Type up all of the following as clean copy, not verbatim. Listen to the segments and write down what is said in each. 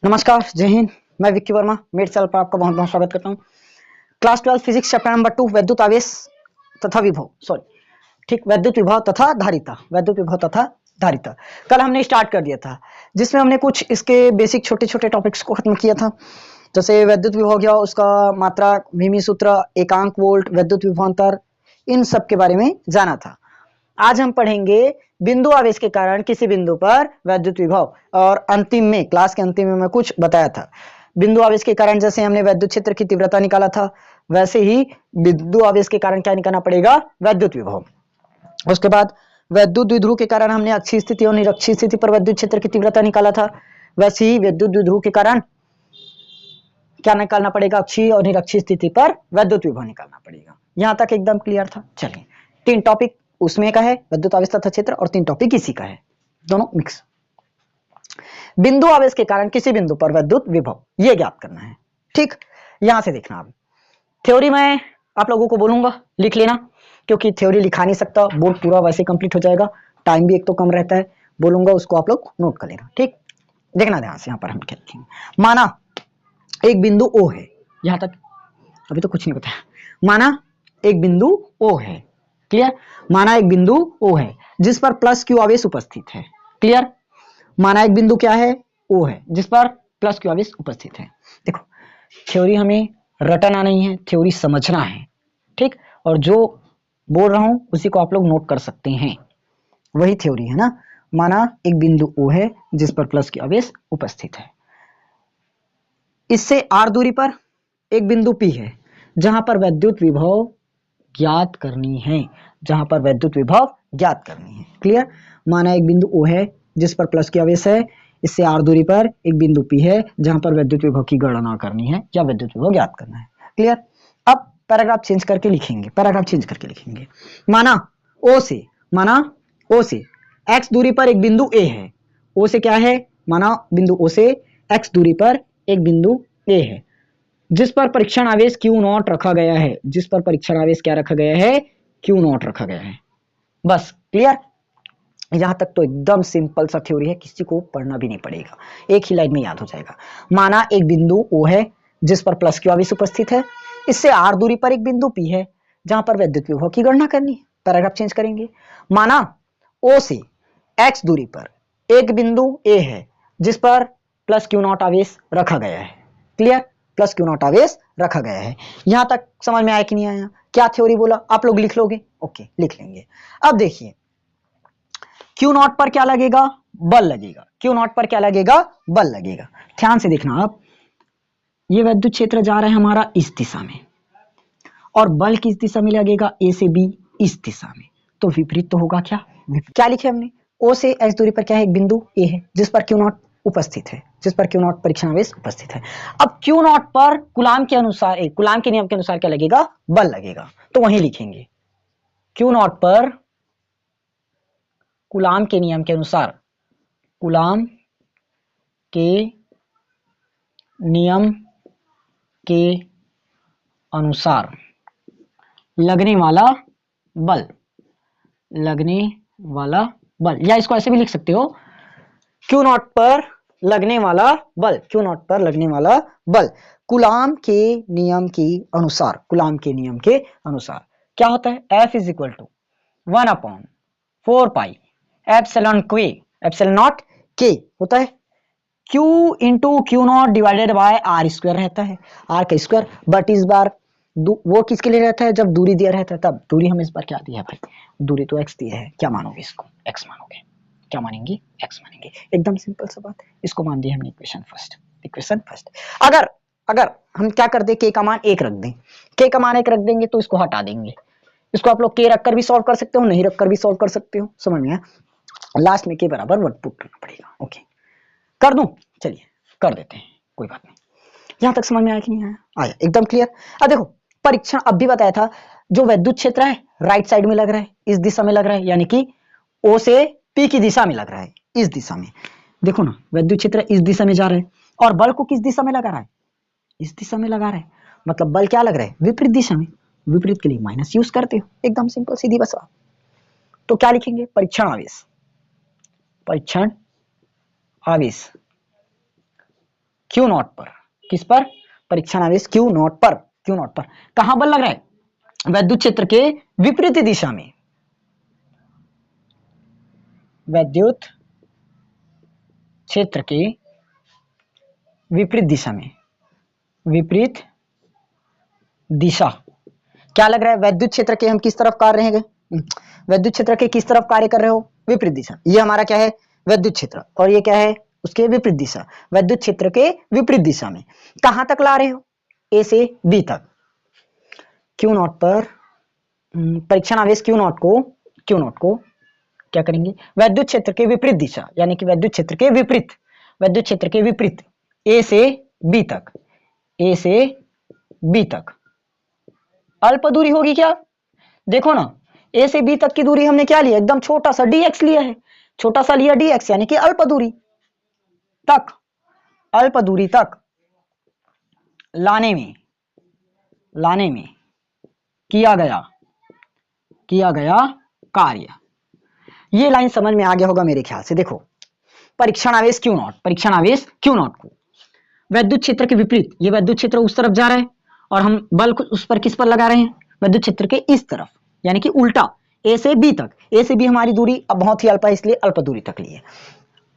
नमस्कार, जय हिंद। मैं विक्की वर्मा मेड चैनल पर आपका बहुत बहुत स्वागत करता हूँ। क्लास 12 फिजिक्स चैप्टर नंबर 2 वैद्युत आवेश तथा विभव, ठीक, वैद्युत विभव तथा धारिता, वैद्युत विभव तथा धारिता कल हमने स्टार्ट कर दिया था, जिसमें हमने कुछ इसके बेसिक छोटे छोटे टॉपिक्स को खत्म किया था। जैसे वैद्युत विभव गया, उसका मात्रा, मिमी सूत्र, एकांक वोल्ट, वैद्युत विभवांतर, इन सब के बारे में जाना था। आज हम पढ़ेंगे बिंदु आवेश के कारण किसी बिंदु पर वैद्युत विभव, और अंतिम में, क्लास के अंतिम में मैं कुछ बताया था। बिंदु आवेश के कारण जैसे हमने वैद्युत क्षेत्र की तीव्रता निकाला था, वैसे ही बिंदु आवेश के कारण क्या निकालना पड़ेगा? वैद्युत विभव। उसके बाद वैद्युत द्विध्रुव के कारण हमने अक्षीय स्थिति और निरक्षीय स्थिति पर वैद्युत क्षेत्र की तीव्रता निकाला था, वैसे ही विद्युत द्विध्रुव के कारण क्या निकालना पड़ेगा? अक्षीय और निरक्षीय स्थिति पर वैद्युत विभव निकालना पड़ेगा। यहां तक एकदम क्लियर था। चलिए, 3 टॉपिक उसमें का है, वैद्युत आवेश तथा क्षेत्र, और 3 टॉपिक इसी का है, दोनों मिक्स। बिंदु आवेश के कारण किसी बिंदु पर वैद्युत विभव, ये ज्ञात करना है। ठीक, यहां से देखना। अब थ्योरी मैं आप लोगों को बोलूंगा, लिख लेना, क्योंकि थ्योरी लिखा नहीं सकता, बोर्ड पूरा वैसे कंप्लीट हो जाएगा, टाइम भी एक तो कम रहता है। बोलूंगा उसको आप लोग नोट कर लेना। ठीक, देखना ध्यान से। यहां पर हम क्या लिखेंगे? माना एक बिंदु O है, यहां तक अभी तो कुछ नहीं बताया। माना एक बिंदु O है, क्लियर? माना एक बिंदु O है जिस पर प्लस Q आवेश उपस्थित है, क्लियर? माना एक बिंदु क्या है? O है जिस पर प्लस Q आवेश उपस्थित है। देखो, थ्योरी हमें रटना नहीं है, थ्योरी समझना है, ठीक? और जो बोल रहा हूं उसी को आप लोग नोट कर सकते हैं, वही थ्योरी है ना। माना एक बिंदु O है जिस पर प्लस Q आवेश उपस्थित है, इससे r दूरी पर एक बिंदु P है जहां पर वैद्युत विभव ज्ञात करनी है, जहां पर वैद्युत विभव ज्ञात करनी है, क्लियर? माना एक बिंदु O है जिस पर प्लस Q आवेश है, इससे r दूरी पर एक बिंदु P है जहां पर वैद्युत विभव की गणना करनी है या वैद्युत विभव ज्ञात करना है, क्लियर? अब पैराग्राफ चेंज करके लिखेंगे, पैराग्राफ चेंज करके लिखेंगे। माना O से x दूरी पर एक बिंदु A है। O से क्या है? माना बिंदु O से x दूरी पर एक बिंदु A है जिस पर परीक्षण आवेश Q0 रखा गया है, जिस पर परीक्षण आवेश क्या रखा गया है? Q0 रखा गया है। बस, क्लियर? यहां तक तो एकदम सिंपल सा थ्योरी है, किसी को पढ़ना भी नहीं पड़ेगा, एक ही लाइन में याद हो जाएगा। माना एक बिंदु O है जिस पर प्लस Q आवेश उपस्थित है, इससे r दूरी पर एक बिंदु P है जहां पर वैद्युत विभव की गणना करनी है। पैराग्राफ चेंज करेंगे। माना O से x दूरी पर एक बिंदु A है जिस पर प्लस Q0 आवेश रखा गया है, क्लियर? प्लस Q0 आवेश रखा गया है। यहां तक समझ में आया कि नहीं आया? क्या थ्योरी बोला? आप लोग लिख लोगे? ओके, लिख लेंगे। अब देखिए, Q0 पर क्या लगेगा? बल लगेगा। Q0 पर क्या लगेगा? बल लगेगा। ध्यान से देखना। आप ये वैद्युत क्षेत्र जा रहा है हमारा इस दिशा में, और बल किस दिशा में लगेगा? A से B, इस दिशा में। तो विपरीत तो होगा। क्या लिखे हमने? O से x दूरी पर क्या है? एक बिंदु A है जिस पर Q0 उपस्थित है, जिस पर Q0 परीक्षण आवेश उपस्थित है। अब Q0 पर कूलाम के अनुसार, कूलाम के नियम के अनुसार क्या लगेगा? बल लगेगा। तो वहीं लिखेंगे, Q0 पर कूलाम के नियम के अनुसार, कूलाम के नियम के अनुसार लगने वाला बल, लगने वाला बल, या इसको ऐसे भी लिख सकते हो, Q0 पर लगने वाला बल, Q0 पर लगने वाला बल कूलाम के नियम के अनुसार, कूलाम के नियम के अनुसार क्या होता है? F is equal to 1/4 pi epsilon Q, epsilon naught K होता है, Q into Q0 divided by R square रहता है, R का स्क्वायर। बट इस बार वो किसके लिए रहता है? जब दूरी दिया रहता है तब। दूरी हम इस बार क्या दिया भाई? दूरी तो x दिया है। क्या मानोगे इसको? x मानोगे। क्या मानेंगे? x मानेंगे। एकदम सिंपल सा बात। इसको मान दिया हमने इक्वेशन फर्स्ट, इक्वेशन फर्स्ट। अगर हम क्या कर दे, k का मान 1 रख दें, k का मान 1 रख देंगे तो इसको हटा देंगे। इसको आप लोग k रखकर भी सॉल्व कर सकते हो, नहीं रखकर भी सॉल्व कर सकते हो, समझ में आया? लास्ट में k बराबर 1 पुट करना पड़ेगा। ओके, कर दूं? चलिए कर देते हैं, कोई बात नहीं। यहां तक समझ में आया कि नहीं आया? आया, एकदम क्लियर। अब देखो, परीक्षण अब भी बताया था, जो वैद्युत क्षेत्र है राइट साइड में लग रहा है, इस दिशा में लग रहा है, यानी कि O से P की दिशा में लग रहा है, इस दिशा में। देखो ना, वैद्युत क्षेत्र इस दिशा में जा रहा है, और बल को किस दिशा में लगा रहा है? इस दिशा में लगा रहा है, मतलब बल क्या लग रहा है? विपरीत दिशा में। विपरीत के लिए माइनस यूज करते हो, एकदम सिंपल सीधी बस। तो क्या लिखेंगे? परीक्षण आवेश, परीक्षण आवेश क्यू नॉट पर। किस पर? परीक्षण आवेश क्यू नॉट पर। क्यू नॉट पर कहां बल लग रहा है? वैद्युत क्षेत्र के विपरीत दिशा में। वैद्युत क्षेत्र के विपरीत दिशा में। विपरीत दिशा क्या लग रहा है? वैद्युत क्षेत्र के हम किस तरफ कार्य हैं? वैद्युत क्षेत्र के किस तरफ कार्य कर रहे हो? विपरीत दिशा। ये हमारा क्या है? वैद्युत क्षेत्र। और ये क्या है? उसके विपरीत दिशा। वैद्युत क्षेत्र के विपरीत दिशा में कहां तक ला रहे हो? ए से बी तक। क्यू नॉट पर परीक्षण आवेश क्यू नॉट को क्या करेंगे? वैद्युत क्षेत्र के विपरीत दिशा, यानी कि वैद्युत क्षेत्र के विपरीत, वैद्युत क्षेत्र के विपरीत ए से बी तक। ए से बी तक अल्प दूरी होगी क्या? देखो ना, ए से बी तक की दूरी हमने क्या लिया? एकदम छोटा सा dx लिया है। छोटा सा लिया dx, यानी कि अल्प दूरी तक, अल्प दूरी तक लाने में किया गया कार्य। ये लाइन समझ में आ गया होगा मेरे ख्याल से। देखो, परीक्षण आवेश क्यू नॉट को वैद्युत क्षेत्र के विपरीत, ये वैद्युत क्षेत्र उस तरफ जा रहा है और हम बल उस पर किस पर लगा रहे हैं? वैद्युत क्षेत्र के इस तरफ, यानी कि उल्टा ए से बी तक। ए से बी हमारी दूरी अब बहुत ही अल्प है, इसलिए अल्प दूरी तक ली है।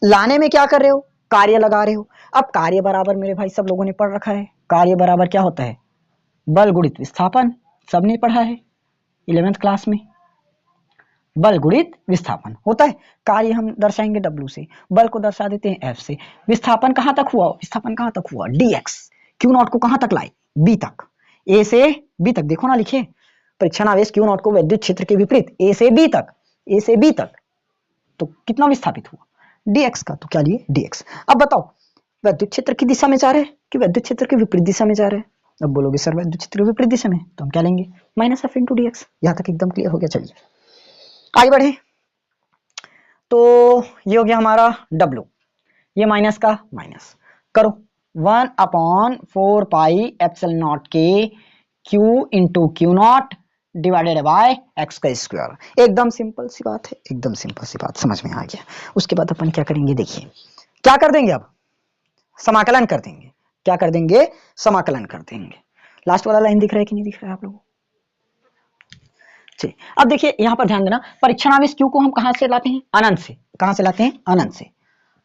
लाने में क्या कर रहे हो? कार्य लगा रहे हो। अब कार्य बराबर मेरे भाई सब लोगों ने पढ़ रखा है, कार्य बराबर क्या होता है? बल गुणित विस्थापन। सबने पढ़ा है 11th क्लास में। बल गुणित विस्थापन होता है। कार्य हम दर्शाएंगे W से, बल को दर्शा देते हैं F से। विस्थापन कहां तक हुआ? dx। क्यू नॉट को कहां तक लाए? B तक। A से B तक, देखो ना लिखे, परीक्षण आवेश क्यू नॉट को वैद्युत क्षेत्र के विपरीत A से B तक, तो कितना विस्थापित हुआ? dx का। तो क्या लिए? dx। अब बताओ, वैद्युत क्षेत्र की दिशा में जा रहे हैं कि वैद्युत क्षेत्र के विपरीत दिशा में जा रहे हैं? अब बोलोगे सर वैद्युत क्षेत्र के विपरीत दिशा में, तो हम क्या लेंगे? -f × dx। यहां तक एकदम क्लियर हो गया। चलिए आगे बढ़े। तो ये हो गया हमारा W, ये माइनस का माइनस करो। 1/4 पाई एप्सिलॉन नॉट के Q into Q not divided by x का स्क्वायर। एकदम सिंपल सी बात है, एकदम सिंपल सी बात, समझ में आ गया। उसके बाद अपन क्या करेंगे? देखिए क्या कर देंगे, अब समाकलन कर देंगे। क्या कर देंगे? समाकलन कर देंगे। लास्ट वाला लाइन दिख रहा है कि नहीं दिख रहा है आप लोगों को? चलिए अब देखिए, यहां पर ध्यान देना, परीक्षण आवेश Q को हम कहां से लाते हैं? अनंत से। कहां से लाते हैं? अनंत से।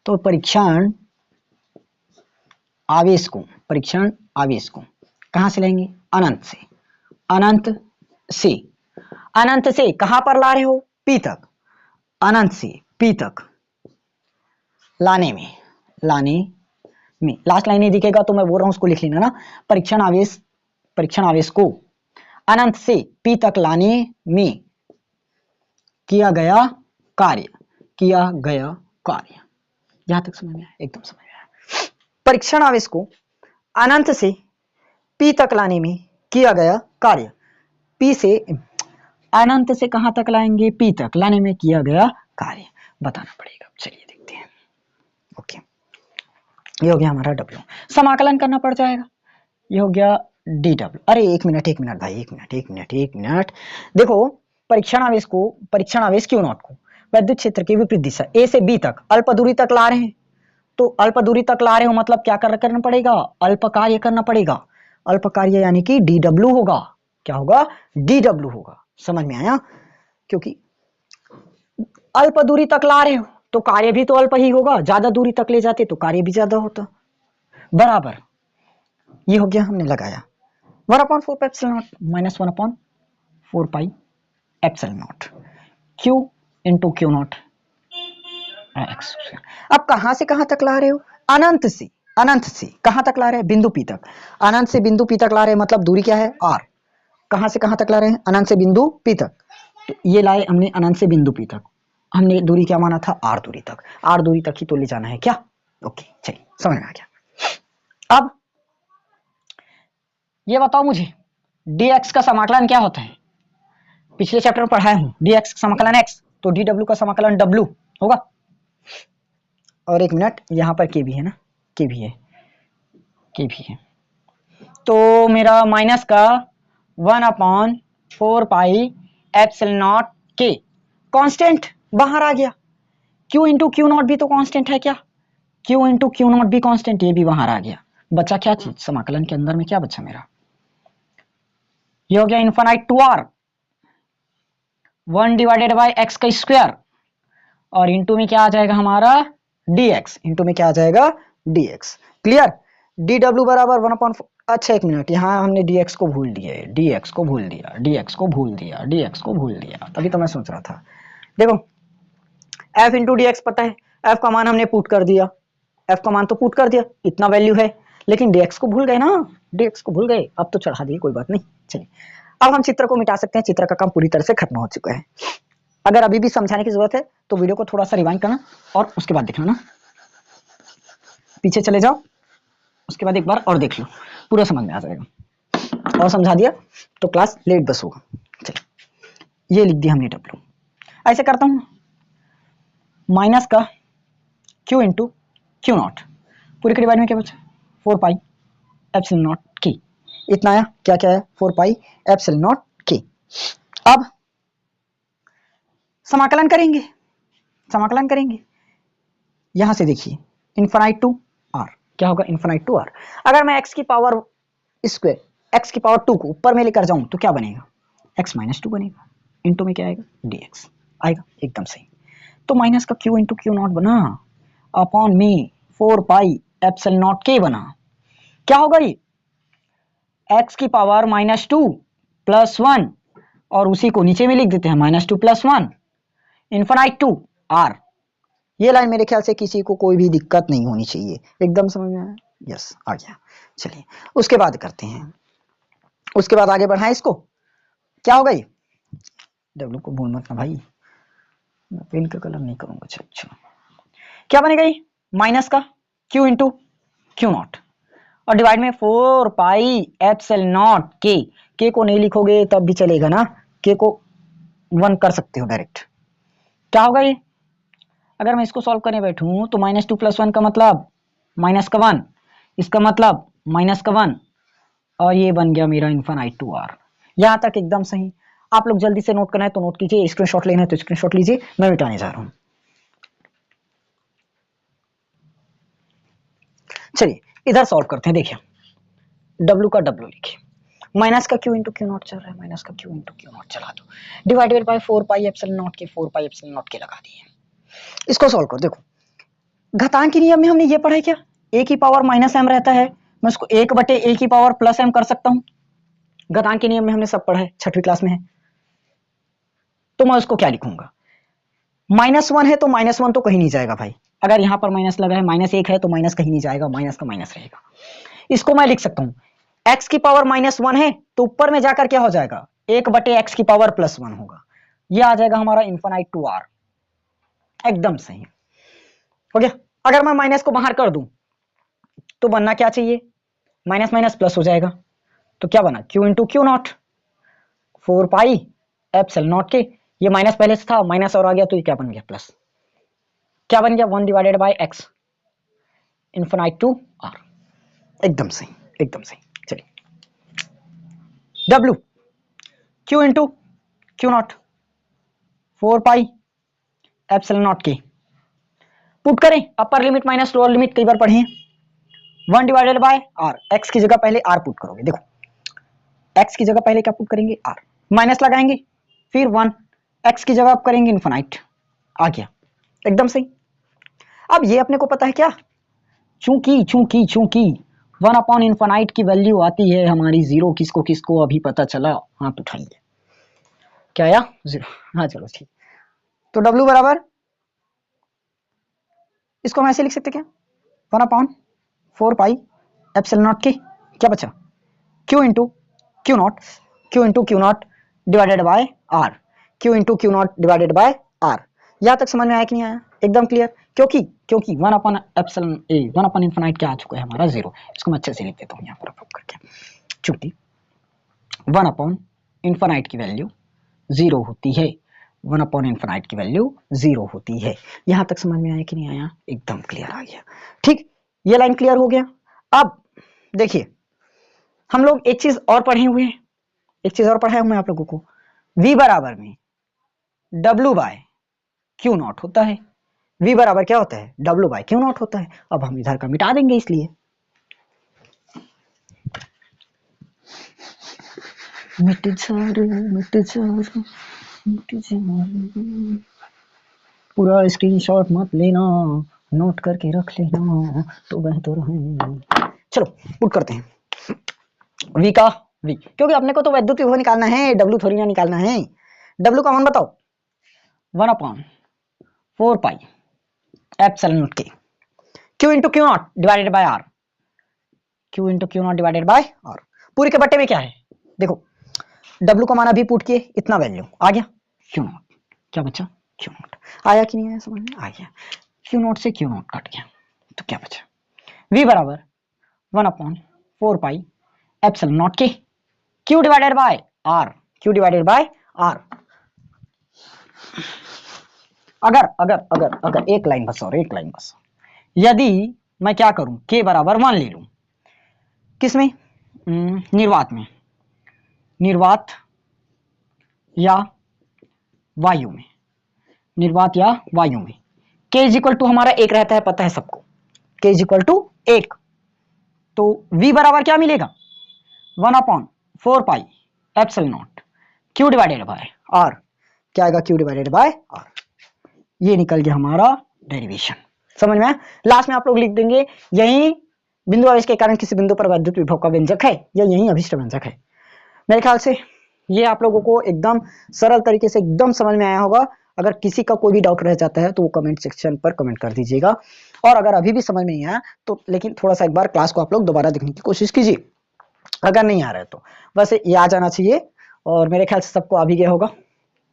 तो परीक्षण आवेश को कहां से लाएंगे? अनंत से। अनंत से कहां पर ला रहे हो? P तक। अनंत से P तक लाने में लास्ट लाइन नहीं दिखेगा तो मैं बोल रहा हूं उसको लिख लेना ना। परीक्षण आवेश को अनंत से P तक लाने में किया गया कार्य। यहां तक समझ में आया? एकदम समझ में आया। परीक्षण आवेश को अनंत से P तक लाने में किया गया कार्य। P से अनंत से कहां तक लाएंगे? P तक लाने में किया गया कार्य बताना पड़ेगा। चलिए देखते हैं। ओके, ये हो गया हमारा W। समाकलन करना पड़ जाएगा। ये हो गया dW। अरे एक मिनट भाई, एक मिनट। देखो, परीक्षण आवेश क्यू नॉट को वैद्युत क्षेत्र के विपरीत दिशा A से B तक अल्प दूरी तक ला रहे हैं। तो अल्प दूरी तक ला रहे हो मतलब क्या करना पड़ेगा? अल्प कार्य करना पड़ेगा। अल्प कार्य यानी कि dW होगा। क्या होगा? dW होगा। समझ में आया? क्योंकि अल्प दूरी तक ला रहे हो तो कार्य भी तो अल्प ही होगा। ज्यादा दूरी तक ले जाते तो कार्य भी ज्यादा होता। बराबर, ये हो गया, हमने लगाया 1/4 pi epsilon not minus 1/4 pi epsilon not Q into Q not x। अब कहां से कहां तक ला रहे हो? अनंत से कहां तक ला रहे हैं? बिंदु P तक। अनंत से बिंदु P तक ला रहे हैं मतलब दूरी क्या है? R। कहां से कहां तक ला रहे हैं? अनंत से बिंदु P तक। तो ये लाए हमने अनंत से बिंदु P तक। हमने दूरी क्या माना था? R दूरी तक। R दूरी तक ही तो ले जाना है क्या? ओके, चलिए समझ में आ गया। अब ये बताओ मुझे, dx का समाकलन क्या होता है? पिछले चैप्टर में पढ़ाया हूं। dx का समाकलन x, तो dw का समाकलन w होगा। और एक मिनट, यहां पर k भी है ना, k भी है। तो मेरा माइनस का 1/4 pi epsilon naught k constant बाहर आ गया। q इंटू क्यू नॉट भी तो कांस्टेंट है क्या? क्यू इंटू क्यू नॉट भी कांस्टेंट, ये भी बाहर आ गया, बचा क्या चीज समाकलन के अंदर में, क्या बचा मेरा, ये हो गया infinite to R 1 divided by X का स्क्वायर, और इंटू में क्या आ जाएगा हमारा dx, इंटू में क्या आ जाएगा dx। क्लियर, dw बराबर 1/4। अच्छा एक मिनट, यहाँ हमने dx को भूल दिया, dx को भूल दिया, dx को भूल दिया, dx को भूल दिया, तभी तो मैं सोच रहा था। देखो f इंटू डी एक्स पता है, f का मान हमने पुट कर दिया, f का मान तो पुट कर दिया, इतना वैल्यू है, लेकिन dx को भूल गए ना, dx को भूल गए, अब तो चढ़ा दिए, कोई बात नहीं। चलिए अब हम चित्र को मिटा सकते हैं, चित्र का काम पूरी तरह से खत्म हो चुका है। अगर अभी भी समझाने की जरूरत है तो वीडियो को थोड़ा सा रिवाइंड करना और उसके बाद देखना ना, पीछे चले जाओ, उसके बाद एक बार और देख लो, पूरा समझ में आ जाएगा। और समझा दिया तो क्लास लेट बस होगा। चलिए ये लिख दिया हमने डब्ल्यू, ऐसे करता हूँ माइनस का क्यू इंटू क्यू नॉट, पूरे के डिवाइड में क्या बचा 4 पाई एप्सिलॉन नॉट की, इतना आया, क्या क्या है 4 पाई एप्सिलॉन नॉट की। अब समाकलन करेंगे, समाकलन करेंगे यहां से, देखिए इनफाइनाइट टू आर, क्या होगा इनफाइनाइट टू आर। अगर मैं x की पावर स्क्वायर x की पावर 2 को ऊपर में लेकर जाऊं तो क्या बनेगा, x माइनस 2 बनेगा, इंटू में क्या आएगा dx आएगा, एकदम सही। तो माइनस का q इंटू क्यू नॉट बना अपॉन में 4 पाई एप्सिलॉन नॉट के बना, क्या होगा ये x की पावर -2 + 1, और उसी को नीचे में लिख देते हैं -2 + 1 इनफाइनाइट टू r। ये लाइन मेरे ख्याल से किसी को कोई भी दिक्कत नहीं होनी चाहिए, एकदम समझ में आया, यस आ गया। चलिए उसके बाद करते हैं, उसके बाद आगे बढ़ाएं इसको, क्या होगा ये डब्ल्यू को भूल मत ना भाई, मैं पेन का कलर नहीं करूंगा। अच्छा क्या बनेगा ये माइनस का क्यू इंटू क्यू नॉट, और डिवाइड में 4 पाई एप्सिलॉन नॉट के को नहीं लिखोगे तब भी चलेगा ना, के को 1 कर सकते हो डायरेक्ट। क्या होगा ये, अगर मैं इसको सॉल्व करने बैठूं तो -2 + 1 का मतलब माइनस का 1, इसका मतलब माइनस का 1, और ये बन गया मेरा इनफाइनाइट टू आर। यहां तक एकदम सही। आप लोग जल्दी से नोट करना है तो नोट कीजिए, स्क्रीनशॉट लेना है तो स्क्रीनशॉट लीजिए, मैं मिटाने जा रहा हूं। चलिए इधर सॉल्व करते हैं, देखिए W का W लिखिए, माइनस का क्यू इंटू क्यू नॉट चल रहा है, माइनस का क्यू इंटू क्यू नॉट चला दो, divided by 4 pi epsilon naught के, 4 पाई एप्सिलॉन नॉट के लगा दिए। इसको सॉल्व कर, देखो घातांक के नियम में हमने ये पढ़ा है क्या, a की पावर -m रहता है, मैं उसको 1/a की पावर +m कर सकता हूं, घातांक के नियम में हमने सब पढ़ा है, 6वीं क्लास में है। तो मैं उसको क्या लिखूंगा, -1 है तो -1 तो कहीं नहीं जाएगा भाई, अगर यहां पर माइनस लगा है, -1 है तो माइनस कहीं नहीं जाएगा, माइनस का माइनस रहेगा। इसको मैं लिख सकता हूं x की पावर -1 है तो ऊपर में जाकर क्या हो जाएगा 1/x की पावर +1 होगा, ये आ जाएगा हमारा इनफाइनाइट टू r, एकदम सही हो गया। अगर मैं माइनस को बाहर कर दूं तो बनना क्या चाहिए, माइनस माइनस प्लस हो जाएगा, तो क्या बना q into Q naught 4 pi epsilon naught के, ये माइनस पहले से था, माइनस और आ गया तो ये क्या बन गया प्लस, क्या बन गया 1 divided by x infinite to r, एकदम सही, एकदम सही। चलिए w q into Q naught 4 pi epsilon naught K, put करें upper limit minus lower limit, कई बार पढ़े हैं, 1 डिवाइडेड बाय r, x की जगह पहले r पुट करोगे, देखो x की जगह पहले क्या पुट करेंगे r, माइनस लगाएंगे फिर 1, x की जगह आप करेंगे इनफाइनाइट, आ गया एकदम सही। अब ये अपने को पता है क्या, चूंकि चूंकि चूंकि 1/इनफाइनाइट की वैल्यू आती है हमारी 0, किसको किसको अभी पता चला, हाथ उठाइए, क्या आया 0, हाँ चलो ठीक। तो w बराबर, इसको हम ऐसे लिख सकते क्या 1/4 पाई एप्सिलॉन नॉट के, क्या बचा q into Q not, q into Q not divided by r, q into Q not divided by r। यहां तक समझ में आया कि नहीं आया, एकदम क्लियर, क्योंकि 1/इनफाइनाइट क्या आ चुका है हमारा 0, इसको मैं अच्छे से लिख देता हूं यहां पर अप्रूव करके, चूंकि 1/इनफाइनाइट की वैल्यू 0 होती है, 1/इनफाइनाइट की वैल्यू 0 होती है। यहां तक समझ में आया कि नहीं आया, एकदम क्लियर आ गया, ठीक, ये लाइन क्लियर हो गया। अब देखिए हम लोग एक चीज और पढ़े हुए हैं, एक चीज और पढ़ाया हूं मैं आप लोगों को, v बराबर में w बाय क्यू नॉट होता है, V बराबर क्या होता है, W बाई क्यू नॉट होता है। अब हम इधर का मिटा देंगे, इसलिए मिट जा पूरा स्क्रीनशॉट मत लेना, नोट करके रख लेना तो बेहतर है। चलो पुट करते हैं V का V, क्योंकि अपने को तो वैद्युत विभव निकालना है, W थोड़ी ना निकालना है। W का मान बताओ, 1/4 पाई एप्सिलॉन नॉट के Q into Q not divided by R, Q into Q not divided by R। पूरी के बट्टे में क्या है, देखो W का मान अभी पुट किए, इतना वैल्यू आ गया, Q नॉट क्या बचा, Q नॉट आया कि नहीं आया समझ में, आ गया। Q नॉट से Q नॉट कट गया तो क्या बचा, V बराबर 1/4 पाई एप्सिलॉन नॉट के Q divided by R, Q divided by R। अगर अगर अगर अगर एक लाइन बस और एक लाइन बस, यदि मैं क्या करूं, K बराबर 1 ले लूं, किसमें, निर्वात में, निर्वात या वायु में, निर्वात या वायु में K इज इक्वल टू हमारा 1 रहता है, पता है सबको, K इज इक्वल टू 1, तो V बराबर क्या मिलेगा, 1/4 pi epsilon not Q divided by R, क्या आएगा, Q डिवाइडेड बाय R। ये निकल गया हमारा डेरिवेशन, समझ में। लास्ट में आप लोग लिख देंगे यही बिंदु आवेश के कारण किसी बिंदु पर वैद्युत विभव का व्यंजक है या यही अभिष्ट व्यंजक है। मेरे ख्याल से ये आप लोगों को एकदम सरल तरीके से एकदम समझ में आया होगा। अगर किसी का कोई भी डाउट रह जाता है तो वो कमेंट सेक्शन पर कमेंट कर दीजिएगा, और अगर अभी भी समझ में नहीं आया तो लेकिन थोड़ा सा एक बार क्लास को आप लोग दोबारा देखने की कोशिश कीजिए, अगर नहीं आ रहा है तो वैसे ये आ जाना चाहिए, और मेरे ख्याल से सबको आ भी गया होगा।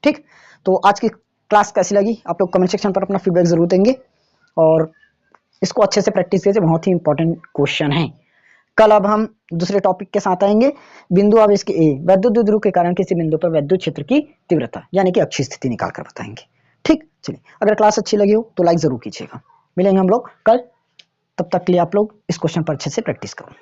ठीक, तो आज की क्लास कैसी लगी आप लोग कमेंट सेक्शन पर अपना फीडबैक जरूर देंगे, और इसको अच्छे से प्रैक्टिस कीजिए, बहुत ही इंपॉर्टेंट क्वेश्चन है। कल अब हम दूसरे टॉपिक के साथ आएंगे, बिंदु आवेश के ए वैद्युत द्विध्रुव के कारण किसी बिंदु पर वैद्युत क्षेत्र की तीव्रता यानी कि अक्षीय स्थिति निकाल कर बताएंगे। ठीक, चलिए अगर क्लास अच्छी लगी हो तो लाइक जरूर कीजिएगा। मिलेंगे हम लोग कल, तब तक के लिए आप लोग इस क्वेश्चन पर अच्छे से प्रैक्टिस करो।